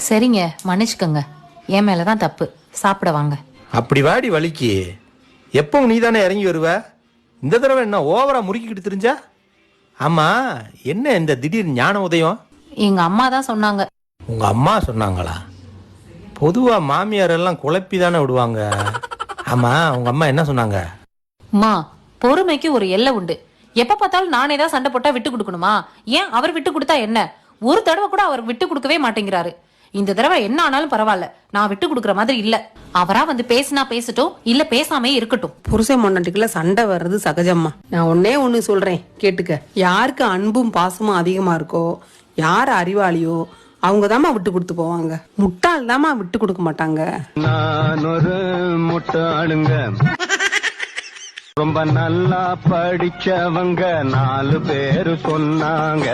சரிங்க, மன்னிச்சுக்கோங்க. என் மேலதான் தப்பு. சாப்பிட வாங்க. அப்படி வாடி வலிக்கு. எப்பவும் நீ தானே இறங்கி வருவ. இந்த தடவை என்ன ஓவரா முறுக்கிக்கிட்டு தெரிஞ்சா? ஆமா, என்ன இந்த திடீர் ஞான உதயம்? எங்க அம்மா தான் சொன்னாங்க. உங்க அம்மா சொன்னாங்களா? பொதுவா மாமியார் எல்லாம் குழப்பி தானே விடுவாங்க. ஆமா, உங்க அம்மா என்ன சொன்னாங்க? அம்மா, பொறுமைக்கு ஒரு எல்லை உண்டு. எப்ப பார்த்தாலும் நானே தான் சண்டை போட்டா விட்டு கொடுக்கணுமா? ஏன் அவர் விட்டு கொடுத்தா என்ன? ஒரு தடவை கூட அவர் விட்டு கொடுக்கவே மாட்டேங்கிறாரு. இந்த தடவை என்ன ஆனாலும் பரவாயில்ல, நான் விட்டு கொடுக்கற மாதிரி இல்ல. அவரா வந்து பேசினா பேசட்டும், இல்ல பேசாமே இருக்கட்டும். புருஷன் பொண்டாட்டிக்குள்ள சண்டை வர்றது சகஜம்மா. நான் ஒண்ணு சொல்றேன் கேட்டுக்க. யாருக்கு அன்பும் பாசமும் அதிகமா இருக்கோ, யார் அறிவாளியோ அவங்க தாமா விட்டு கொடுத்து போவாங்க. முட்டாள் தாமா விட்டு கொடுக்க மாட்டாங்க. நான் ஒரு முட்டாளுங்க. ரொம்ப நல்லா படிச்சவங்க 4 பேரு சொன்னாங்க.